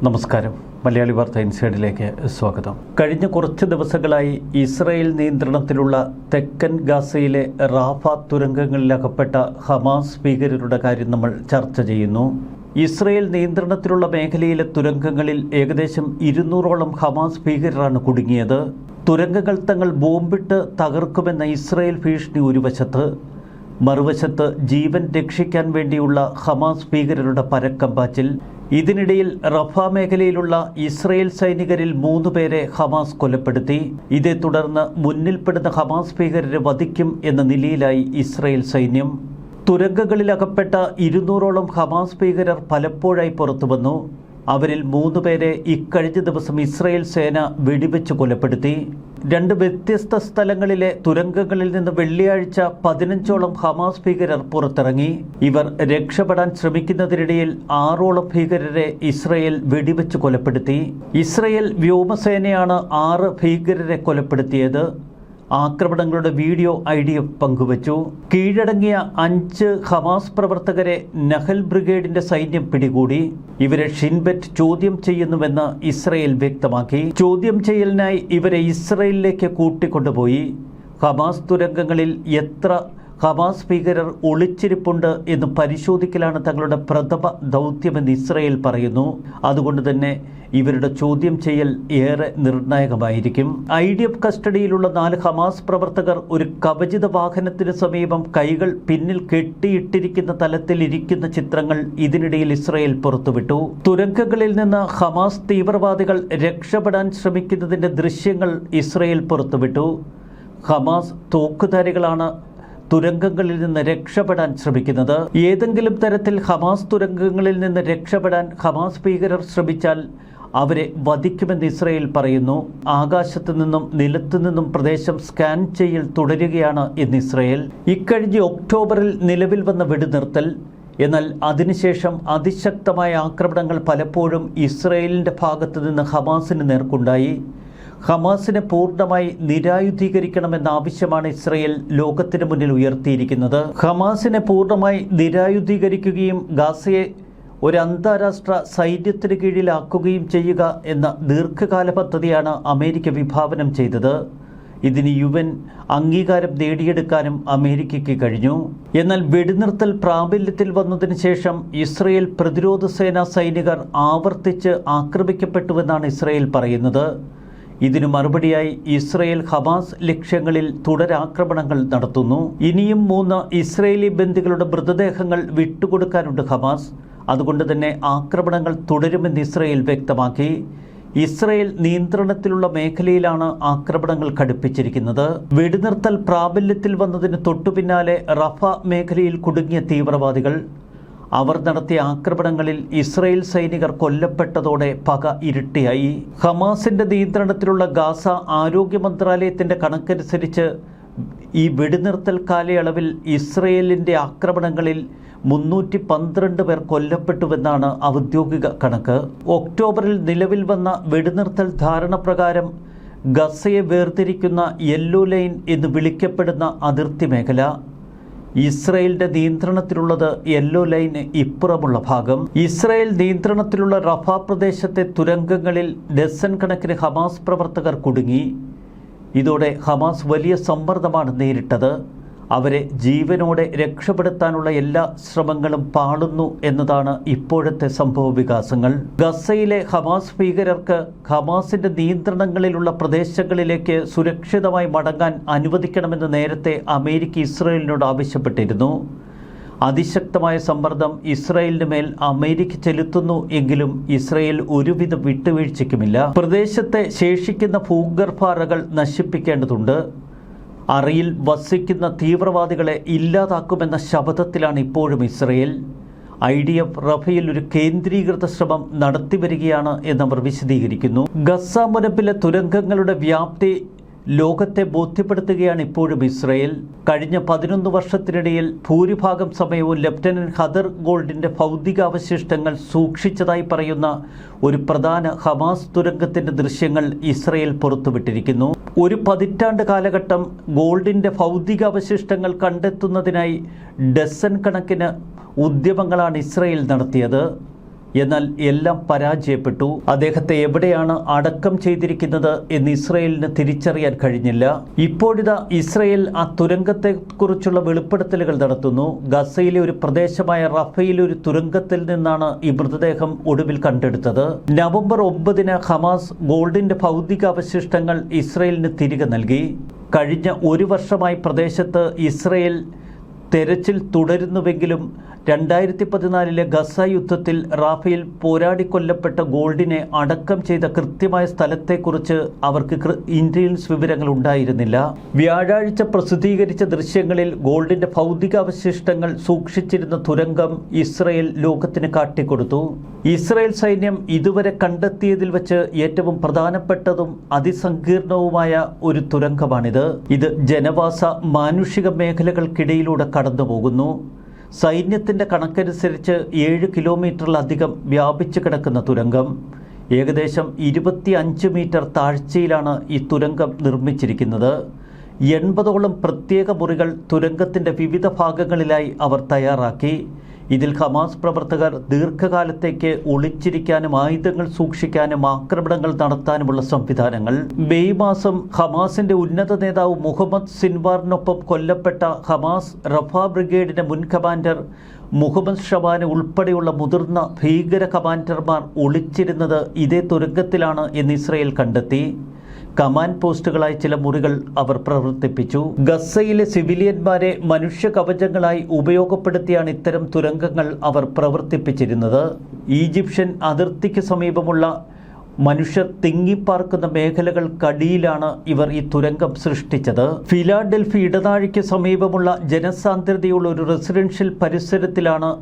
നമസ്കാരം. മലയാളി വാർത്ത ഇൻസൈഡിലേക്ക് സ്വാഗതം. കഴിഞ്ഞ കുറച്ച് ദിവസങ്ങളായി ഇസ്രായേൽ നിയന്ത്രണത്തിലുള്ള തെക്കൻ ഗാസയിലെ റാഫ തുരങ്കങ്ങളിലകപ്പെട്ട ഹമാസ് ഭീകരരുടെ കാര്യം നമ്മൾ ചർച്ച ചെയ്യുന്നു. ഇസ്രായേൽ നിയന്ത്രണത്തിലുള്ള മേഖലയിലെ തുരങ്കങ്ങളിൽ ഏകദേശം 200ഓളം ഹമാസ് ഭീകരരാണ് കുടുങ്ങിയത്. തുരങ്കങ്ങൾ തങ്ങൾ ബോംബിട്ട് തകർക്കുമെന്ന ഇസ്രായേൽ ഭീഷണി ഒരു വശത്ത്, മറുവശത്ത് ജീവൻ രക്ഷിക്കാൻ വേണ്ടിയുള്ള ഹമാസ് ഭീകരരുടെ പരക്കം പാച്ചിൽ. ഇതിനിടയിൽ റഫ മേഖലയിലുള്ള ഇസ്രായേൽ സൈനികരിൽ 3 പേരെ ഹമാസ് കൊലപ്പെടുത്തി. ഇതേ തുടർന്ന് മുന്നിൽപ്പെടുന്ന ഹമാസ് ഭീകരരെ വധിക്കും എന്ന നിലയിലായി ഇസ്രായേൽ സൈന്യം. തുരങ്കങ്ങളിലകപ്പെട്ട 200ഓളം ഹമാസ് ഭീകരർ പലപ്പോഴായി പുറത്തുവന്നു. അവരിൽ 3 പേരെ ഇക്കഴിഞ്ഞ ദിവസം ഇസ്രായേൽ സേന വെടിവെച്ച് കൊലപ്പെടുത്തി. 2 വ്യത്യസ്ത സ്ഥലങ്ങളിലെ തുരങ്കങ്ങളിൽ നിന്ന് വെള്ളിയാഴ്ച 15ഓളം ഹമാസ് ഭീകരർ പുറത്തിറങ്ങി. ഇവർ രക്ഷപ്പെടാൻ ശ്രമിക്കുന്നതിനിടയിൽ 6ഓളം ഭീകരരെ ഇസ്രായേൽ വെടിവെച്ച് കൊലപ്പെടുത്തി. ഇസ്രായേൽ വ്യോമസേനയാണ് 6 ഭീകരരെ കൊലപ്പെടുത്തിയത്. ആക്രമണങ്ങളുടെ വീഡിയോ IDF പങ്കുവച്ചു. കീഴടങ്ങിയ 5 ഹമാസ് പ്രവർത്തകരെ നഹൽ ബ്രിഗേഡിന്റെ സൈന്യം പിടികൂടി. ഇവരെ ഷിൻബെറ്റ് ചോദ്യം ചെയ്യുന്നുവെന്ന് ഇസ്രായേൽ വ്യക്തമാക്കി. ചോദ്യം ചെയ്യലിനായി ഇവരെ ഇസ്രായേലിലേക്ക് കൂട്ടിക്കൊണ്ടുപോയി. ഹമാസ് തുരങ്കങ്ങളിൽ എത്ര ഹമാസ് ഭീകരർ ഒളിച്ചിരിപ്പുണ്ട് എന്ന് പരിശോധിക്കലാണ് തങ്ങളുടെ പ്രഥമ ദൗത്യമെന്ന് ഇസ്രായേൽ പറയുന്നു. അതുകൊണ്ട് തന്നെ ഇവരുടെ ചോദ്യം ചെയ്യൽ ഏറെ നിർണായകമായിരിക്കും. IDF കസ്റ്റഡിയിലുള്ള 4 ഹമാസ് പ്രവർത്തകർ ഒരു കവചിത വാഹനത്തിന് സമീപം കൈകൾ പിന്നിൽ കെട്ടിയിട്ടിരിക്കുന്ന തലത്തിൽ ഇരിക്കുന്ന ചിത്രങ്ങൾ ഇതിനിടയിൽ ഇസ്രായേൽ പുറത്തുവിട്ടു. തുരങ്കങ്ങളിൽ നിന്ന് ഹമാസ് തീവ്രവാദികൾ രക്ഷപ്പെടാൻ ശ്രമിക്കുന്നതിൻ്റെ ദൃശ്യങ്ങൾ ഇസ്രായേൽ പുറത്തുവിട്ടു. ഹമാസ് തോക്കുധാരികളാണ് തുരങ്കങ്ങളിൽ നിന്ന് രക്ഷപ്പെടാൻ ശ്രമിക്കുന്നത്. ഏതെങ്കിലും തരത്തിൽ ഹമാസ് തുരങ്കങ്ങളിൽ നിന്ന് രക്ഷപ്പെടാൻ ഹമാസ് ഭീകരർ ശ്രമിച്ചാൽ അവരെ വധിക്കുമെന്ന് ഇസ്രായേൽ പറയുന്നു. ആകാശത്തു നിന്നും നിലത്തു നിന്നും പ്രദേശം സ്കാൻ ചെയ്യൽ തുടരുകയാണ് എന്ന് ഇസ്രായേൽ. ഇക്കഴിഞ്ഞ ഒക്ടോബറിൽ നിലവിൽ വന്ന വെടിനിർത്തൽ, എന്നാൽ അതിനുശേഷം അതിശക്തമായ ആക്രമണങ്ങൾ പലപ്പോഴും ഇസ്രായേലിൻ്റെ ഭാഗത്തു നിന്ന് ഹമാസിന് നേർക്കുണ്ടായി. ഹമാസിനെ പൂർണ്ണമായി നിരായുധീകരിക്കണമെന്ന ആവശ്യമാണ് ഇസ്രായേൽ ലോകത്തിന് മുന്നിൽ ഉയർത്തിയിരിക്കുന്നത്. ഹമാസിനെ പൂർണ്ണമായി നിരായുധീകരിക്കുകയും ഗാസയെ ഒരു അന്താരാഷ്ട്ര സൈന്യത്തിന് കീഴിലാക്കുകയും ചെയ്യുക എന്ന ദീർഘകാല പദ്ധതിയാണ് അമേരിക്ക വിഭാവനം ചെയ്തത്. ഇതിന് UN അംഗീകാരം നേടിയെടുക്കാനും അമേരിക്കയ്ക്ക് കഴിഞ്ഞു. എന്നാൽ വെടിനിർത്തൽ പ്രാബല്യത്തിൽ വന്നതിന് ശേഷം ഇസ്രായേൽ പ്രതിരോധ സേനാ സൈനികർ ആവർത്തിച്ച് ആക്രമിക്കപ്പെട്ടുവെന്നാണ് ഇസ്രായേൽ പറയുന്നത്. ഇതിനു മറുപടിയായി ഇസ്രായേൽ ഹമാസ് ലക്ഷ്യങ്ങളിൽ തുടരാക്രമണങ്ങൾ നടത്തുന്നു. ഇനിയും 3 ഇസ്രായേലി ബന്ദികളുടെ മൃതദേഹങ്ങൾ വിട്ടുകൊടുക്കാനുണ്ട് ഹമാസ്. അതുകൊണ്ട് തന്നെ ആക്രമണങ്ങൾ തുടരുമെന്ന് ഇസ്രായേൽ വ്യക്തമാക്കി. ഇസ്രായേൽ നിയന്ത്രണത്തിലുള്ള മേഖലയിലാണ് ആക്രമണങ്ങൾ കടുപ്പിച്ചിരിക്കുന്നത്. വെടിനിർത്തൽ പ്രാബല്യത്തിൽ വന്നതിന് തൊട്ടുപിന്നാലെ റഫ മേഖലയിൽ കുടുങ്ങിയ തീവ്രവാദികൾ, അവർ നടത്തിയ ആക്രമണങ്ങളിൽ ഇസ്രായേൽ സൈനികർ കൊല്ലപ്പെട്ടതോടെ പക ഇരട്ടിയായി. ഹമാസിന്റെ നിയന്ത്രണത്തിലുള്ള ഗാസ ആരോഗ്യ മന്ത്രാലയത്തിന്റെ കണക്കനുസരിച്ച് ഈ വെടിനിർത്തൽ കാലയളവിൽ ഇസ്രായേലിന്റെ ആക്രമണങ്ങളിൽ 312 പേർ കൊല്ലപ്പെട്ടുവെന്നാണ് ഔദ്യോഗിക കണക്ക്. ഒക്ടോബറിൽ നിലവിൽ വന്ന വെടിനിർത്തൽ ധാരണ പ്രകാരം ഗസയെ വേർതിരിക്കുന്ന യെല്ലോ ലൈൻ എന്ന് വിളിക്കപ്പെടുന്ന അതിർത്തി മേഖല, ഇസ്രായേലിന്റെ നിയന്ത്രണത്തിലുള്ളത് യെല്ലോ ലൈന് ഇപ്പുറമുള്ള ഭാഗം. ഇസ്രായേൽ നിയന്ത്രണത്തിലുള്ള റഫ പ്രദേശത്തെ തുരങ്കങ്ങളിൽ ഡസൻ കണക്കിന് ഹമാസ് പ്രവർത്തകർ കുടുങ്ങി. ഇതോടെ ഹമാസ് വലിയ സമ്മർദ്ദമാണ് നേരിട്ടത്. അവരെ ജീവനോടെ രക്ഷപ്പെടുത്താനുള്ള എല്ലാ ശ്രമങ്ങളും പാളുന്നു എന്നതാണ് ഇപ്പോഴത്തെ സംഭവ വികാസങ്ങൾ. ഗസയിലെ ഹമാസ് ഭീകരർക്ക് ഹമാസിന്റെ നിയന്ത്രണങ്ങളിലുള്ള പ്രദേശങ്ങളിലേക്ക് സുരക്ഷിതമായി മടങ്ങാൻ അനുവദിക്കണമെന്ന് നേരത്തെ അമേരിക്ക ഇസ്രായേലിനോട് ആവശ്യപ്പെട്ടിരുന്നു. അതിശക്തമായ സമ്മർദ്ദം ഇസ്രായേലിന് മേൽ അമേരിക്ക ചെലുത്തുന്നു എങ്കിലും ഇസ്രായേൽ ഒരുവിധ വിട്ടുവീഴ്ചയ്ക്കുമില്ല. പ്രദേശത്തെ ശേഷിക്കുന്ന ഭൂഗർഭാറകൾ നശിപ്പിക്കേണ്ടതുണ്ട്. അറയിൽ വസിക്കുന്ന തീവ്രവാദികളെ ഇല്ലാതാക്കുമെന്ന ശപഥത്തിലാണ് ഇപ്പോഴും ഇസ്രായേൽ. IDF റഫയിൽ ഒരു കേന്ദ്രീകൃത ശ്രമം നടത്തിവരികയാണ് എന്നവർ വിശദീകരിക്കുന്നു. ഗസ മുനമ്പിലെ തുരങ്കങ്ങളുടെ വ്യാപ്തി ലോകത്തെ ബോധ്യപ്പെടുത്തുകയാണ് ഇപ്പോഴും ഇസ്രായേൽ. കഴിഞ്ഞ 11 വർഷത്തിനിടയിൽ ഭൂരിഭാഗം സമയവും ലഫ്റ്റനന്റ് ഹദർ ഗോൾഡിന്റെ ഭൗതികാവശിഷ്ടങ്ങൾ സൂക്ഷിച്ചതായി പറയുന്ന ഒരു പ്രധാന ഹമാസ് തുരങ്കത്തിന്റെ ദൃശ്യങ്ങൾ ഇസ്രായേൽ പുറത്തുവിട്ടിരിക്കുന്നു. ഒരു പതിറ്റാണ്ട് കാലഘട്ടം ഗോൾഡിന്റെ ഭൗതികാവശിഷ്ടങ്ങൾ കണ്ടെത്തുന്നതിനായി ഡസൻ കണക്കിന് ഉദ്യമങ്ങളാണ് ഇസ്രായേൽ നടത്തിയത്. എന്നാൽ എല്ലാം പരാജയപ്പെട്ടു. അദ്ദേഹത്തെ എവിടെയാണ് അടക്കം ചെയ്തിരിക്കുന്നത് എന്ന് ഇസ്രയേലിന് തിരിച്ചറിയാൻ കഴിഞ്ഞില്ല. ഇപ്പോഴിതാ ഇസ്രയേൽ ആ തുരങ്കത്തെക്കുറിച്ചുള്ള വെളിപ്പെടുത്തലുകൾ നടത്തുന്നു. ഗസയിലെ ഒരു പ്രദേശമായ റഫയിലെ ഒരു തുരങ്കത്തിൽ നിന്നാണ് ഈ മൃതദേഹം ഒടുവിൽ കണ്ടെടുത്തത്. നവംബർ 9 ഹമാസ് ഗോൾഡിന്റെ ഭൗതികാവശിഷ്ടങ്ങൾ ഇസ്രയേലിന് തിരികെ നൽകി. കഴിഞ്ഞ ഒരു വർഷമായി പ്രദേശത്ത് ഇസ്രയേൽ തെരച്ചിൽ തുടരുന്നുവെങ്കിലും 2014 ഗസ യുദ്ധത്തിൽ റാഫയിൽ പോരാടിക്കൊല്ലപ്പെട്ട ഗോൾഡിനെ അടക്കം ചെയ്ത കൃത്യമായ സ്ഥലത്തെക്കുറിച്ച് അവർക്ക് ഇന്റലിജൻസ് വിവരങ്ങൾ ഉണ്ടായിരുന്നില്ല. വ്യാഴാഴ്ച പ്രസിദ്ധീകരിച്ച ദൃശ്യങ്ങളിൽ ഗോൾഡിന്റെ ഭൗതികാവശിഷ്ടങ്ങൾ സൂക്ഷിച്ചിരുന്ന തുരങ്കം ഇസ്രയേൽ ലോകത്തിന് കാട്ടിക്കൊടുത്തു. ഇസ്രയേൽ സൈന്യം ഇതുവരെ കണ്ടെത്തിയതിൽ വെച്ച് ഏറ്റവും പ്രധാനപ്പെട്ടതും അതിസങ്കീർണവുമായ ഒരു തുരങ്കമാണിത്. ഇത് ജനവാസ മാനുഷിക മേഖലകൾക്കിടയിലൂടെ കടന്നുപോകുന്നു. സൈന്യത്തിൻ്റെ കണക്കനുസരിച്ച് 7 കിലോമീറ്ററിലധികം വ്യാപിച്ചു കിടക്കുന്ന തുരങ്കം. ഏകദേശം 25 മീറ്റർ താഴ്ചയിലാണ് ഈ തുരങ്കം നിർമ്മിച്ചിരിക്കുന്നത്. 80ഓളം പ്രത്യേക മുറികൾ തുരങ്കത്തിൻ്റെ വിവിധ ഭാഗങ്ങളിലായി അവർ തയ്യാറാക്കി. ഇതിൽ ഹമാസ് പ്രവർത്തകർ ദീർഘകാലത്തേക്ക് ഒളിച്ചിരിക്കാനും ആയുധങ്ങൾ സൂക്ഷിക്കാനും ആക്രമണങ്ങൾ നടത്താനുമുള്ള സംവിധാനങ്ങൾ. മെയ് മാസം ഹമാസിന്റെ ഉന്നത നേതാവ് മുഹമ്മദ് സിൻവാറിനൊപ്പം കൊല്ലപ്പെട്ട ഹമാസ് റഫ ബ്രിഗേഡിന്റെ മുൻ കമാൻഡർ മുഹമ്മദ് ഷവാന് ഉൾപ്പെടെയുള്ള മുതിർന്ന ഭീകര കമാൻഡർമാർ ഒളിച്ചിരുന്നത് ഇതേ തുരങ്കത്തിലാണ് എന്ന് ഇസ്രയേൽ കണ്ടെത്തി. കമാൻഡ് പോസ്റ്റുകളായി ചില മുറികൾ അവർ പ്രവർത്തിപ്പിച്ചു. ഗസയിലെ സിവിലിയന്മാരെ മനുഷ്യ കവചങ്ങളായി ഉപയോഗപ്പെടുത്തിയാണ് ഇത്തരം തുരങ്കങ്ങൾ അവർ പ്രവർത്തിപ്പിച്ചിരുന്നത്. ഈജിപ്ഷ്യൻ അതിർത്തിക്ക് സമീപമുള്ള മനുഷ്യർ തിങ്ങിപ്പാർക്കുന്ന മേഖലകൾക്കടിയിലാണ് ഇവർ ഈ തുരങ്കം സൃഷ്ടിച്ചത്. ഫിലാഡൽഫി ഇടനാഴിക്ക് സമീപമുള്ള ജനസാന്ദ്രതയുള്ള ഒരു റെസിഡൻഷ്യൽ പരിസരത്തിലാണ്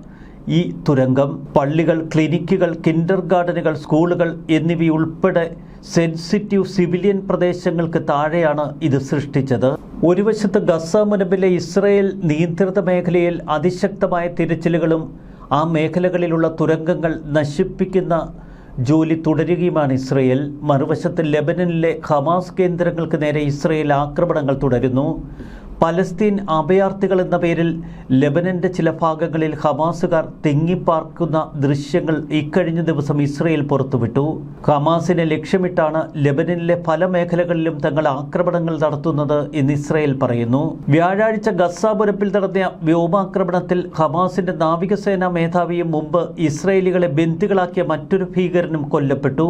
ഈ തുരങ്കം. പള്ളികൾ, ക്ലിനിക്കുകൾ, കിൻഡർ ഗാർഡനുകൾ, സ്കൂളുകൾ എന്നിവയുൾപ്പെടെ സെൻസിറ്റീവ് സിവിലിയൻ പ്രദേശങ്ങൾക്ക് താഴെയാണ് ഇത് സൃഷ്ടിച്ചത്. ഒരു വശത്ത് ഗസ മുനമ്പിലെ ഇസ്രയേൽ നിയന്ത്രിത മേഖലയിൽ അതിശക്തമായ തിരച്ചിലുകളും ആ മേഖലകളിലുള്ള തുരങ്കങ്ങൾ നശിപ്പിക്കുന്ന ജോലി തുടരുകയുമാണ് ഇസ്രയേൽ. മറുവശത്ത് ലെബനനിലെ ഹമാസ് കേന്ദ്രങ്ങൾക്ക് നേരെ ഇസ്രയേൽ ആക്രമണങ്ങൾ തുടരുന്നു. പലസ്തീൻ അഭയാർത്ഥികൾ എന്ന പേരിൽ ലെബനന്റെ ചില ഭാഗങ്ങളിൽ ഹമാസുകാർ തിങ്ങിപ്പാർക്കുന്ന ദൃശ്യങ്ങൾ ഇക്കഴിഞ്ഞ ദിവസം ഇസ്രയേൽ പുറത്തുവിട്ടു. ഹമാസിനെ ലക്ഷ്യമിട്ടാണ് ലെബനനിലെ പല മേഖലകളിലും തങ്ങൾ ആക്രമണങ്ങൾ നടത്തുന്നത് എന്ന് ഇസ്രയേൽ പറയുന്നു. വ്യാഴാഴ്ച ഗസ മുനമ്പിൽ നടന്ന വ്യോമാക്രമണത്തിൽ ഹമാസിന്റെ നാവികസേനാ മേധാവിയും മുമ്പ് ഇസ്രയേലികളെ ബന്ദികളാക്കിയ മറ്റൊരു ഭീകരനും കൊല്ലപ്പെട്ടു.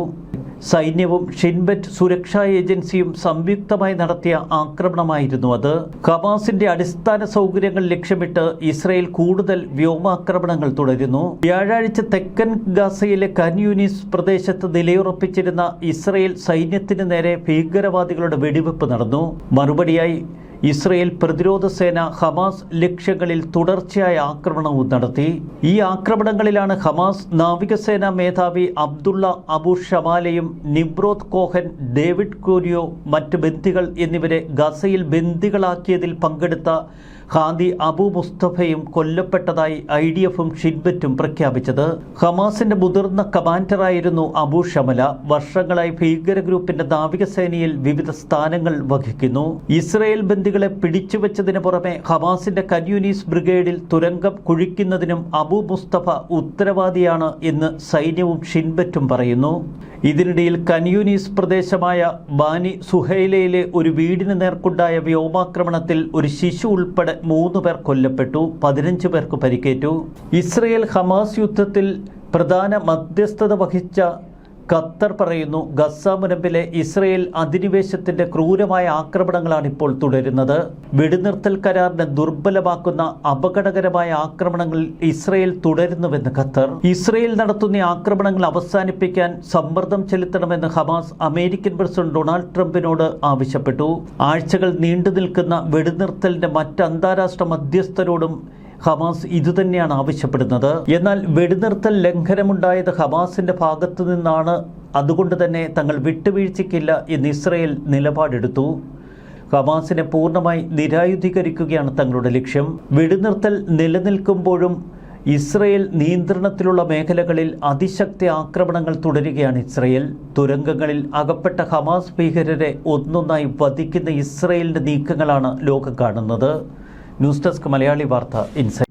സൈന്യവും ഷിൻബെറ്റ് സുരക്ഷാ ഏജൻസിയും സംയുക്തമായി നടത്തിയ ആക്രമണമായിരുന്നു അത്. ഹമാസിന്റെ അടിസ്ഥാന സൗകര്യങ്ങൾ ലക്ഷ്യമിട്ട് ഇസ്രയേൽ കൂടുതൽ വ്യോമാക്രമണങ്ങൾ തുടരുന്നു. വ്യാഴാഴ്ച തെക്കൻ ഗസയിലെ ഖാൻ യൂനിസ് പ്രദേശത്ത് നിലയുറപ്പിച്ചിരുന്ന ഇസ്രയേൽ സൈന്യത്തിന് നേരെ ഭീകരവാദികളുടെ വെടിവെപ്പ് നടന്നു. മറുപടിയായി ഇസ്രയേൽ പ്രതിരോധ സേന ഹമാസ് ലക്ഷ്യങ്ങളിൽ തുടർച്ചയായ ആക്രമണവും നടത്തി. ഈ ആക്രമണങ്ങളിലാണ് ഹമാസ് നാവികസേനാ മേധാവി അബ്ദുള്ള അബു ഷമാലയും നിബ്രോത്ത് കോഹൻ, ഡേവിഡ് കോരിയോ, മറ്റ് ബന്ദികൾ എന്നിവരെ ഗസയിൽ ബന്ദികളാക്കിയതിൽ പങ്കെടുത്ത ഹാദി അബു മുസ്തഫയും കൊല്ലപ്പെട്ടതായി IDFും ഷിൻബെറ്റും പ്രഖ്യാപിച്ചത്. ഹമാസിന്റെ മുതിർന്ന കമാൻഡറായിരുന്നു അബു ഷമല. വർഷങ്ങളായി ഭീകര ഗ്രൂപ്പിന്റെ നാവികസേനയിൽ വിവിധ സ്ഥാനങ്ങൾ വഹിക്കുന്നു. ഇസ്രയേൽ ബന്ദികളെ പിടിച്ചുവെച്ചതിന് പുറമെ ഹമാസിന്റെ ഖാൻ യൂനിസ് ബ്രിഗേഡിൽ തുരങ്കം കുഴിക്കുന്നതിനും അബു മുസ്തഫ ഉത്തരവാദിയാണ് എന്ന് സൈന്യവും ഷിൻബെറ്റും പറയുന്നു. ഇതിനിടയിൽ ഖാൻ യൂനിസ് പ്രദേശമായ ബാനി സുഹൈലയിലെ ഒരു വീടിന് നേർക്കുണ്ടായ വ്യോമാക്രമണത്തിൽ ഒരു ശിശു ഉൾപ്പെടെ 3 പേർ കൊല്ലപ്പെട്ടു, 15 പേർക്ക് പരിക്കേറ്റു. ഇസ്രയേൽ ഹമാസ് യുദ്ധത്തിൽ പ്രധാന മധ്യസ്ഥത വഹിച്ച ഖത്തർ പറയുന്നു, ഗസ മുനമ്പിലെ ഇസ്രയേൽ അധിനിവേശത്തിന്റെ ക്രൂരമായ ആക്രമണങ്ങളാണ് ഇപ്പോൾ തുടരുന്നത്. വെടിനിർത്തൽ കരാറിനെ ദുർബലമാക്കുന്ന അപകടകരമായ ആക്രമണങ്ങൾ ഇസ്രയേൽ തുടരുന്നുവെന്ന് ഖത്തർ. ഇസ്രയേൽ നടത്തുന്ന ആക്രമണങ്ങൾ അവസാനിപ്പിക്കാൻ സമ്മർദ്ദം ചെലുത്തണമെന്ന് ഹമാസ് അമേരിക്കൻ പ്രസിഡന്റ് ഡൊണാൾഡ് ട്രംപിനോട് ആവശ്യപ്പെട്ടു. ആഴ്ചകൾ നീണ്ടു നിൽക്കുന്ന വെടിനിർത്തലിന്റെ മറ്റ് അന്താരാഷ്ട്ര മധ്യസ്ഥരോടും ഹമാസ് ഇതുതന്നെയാണ് ആവശ്യപ്പെടുന്നത്. എന്നാൽ വെടിനിർത്തൽ ലംഘനമുണ്ടായത് ഹമാസിന്റെ ഭാഗത്തു നിന്നാണ്. അതുകൊണ്ട് തന്നെ തങ്ങൾ വിട്ടുവീഴ്ചയ്ക്കില്ല എന്ന് ഇസ്രയേൽ നിലപാടെടുത്തു. ഹമാസിനെ പൂർണ്ണമായി നിരായുധീകരിക്കുകയാണ് തങ്ങളുടെ ലക്ഷ്യം. വെടിനിർത്തൽ നിലനിൽക്കുമ്പോഴും ഇസ്രയേൽ നിയന്ത്രണത്തിലുള്ള മേഖലകളിൽ അതിശക്തി ആക്രമണങ്ങൾ തുടരുകയാണ് ഇസ്രയേൽ. തുരങ്കങ്ങളിൽ അകപ്പെട്ട ഹമാസ് ഭീകരരെ ഒന്നൊന്നായി വധിക്കുന്ന ഇസ്രയേലിന്റെ നീക്കങ്ങളാണ് ലോകം കാണുന്നത്. ന്യൂസ് ഡെസ്ക് മലയാളി വാർത്ത ഇൻസൈറ്റ്.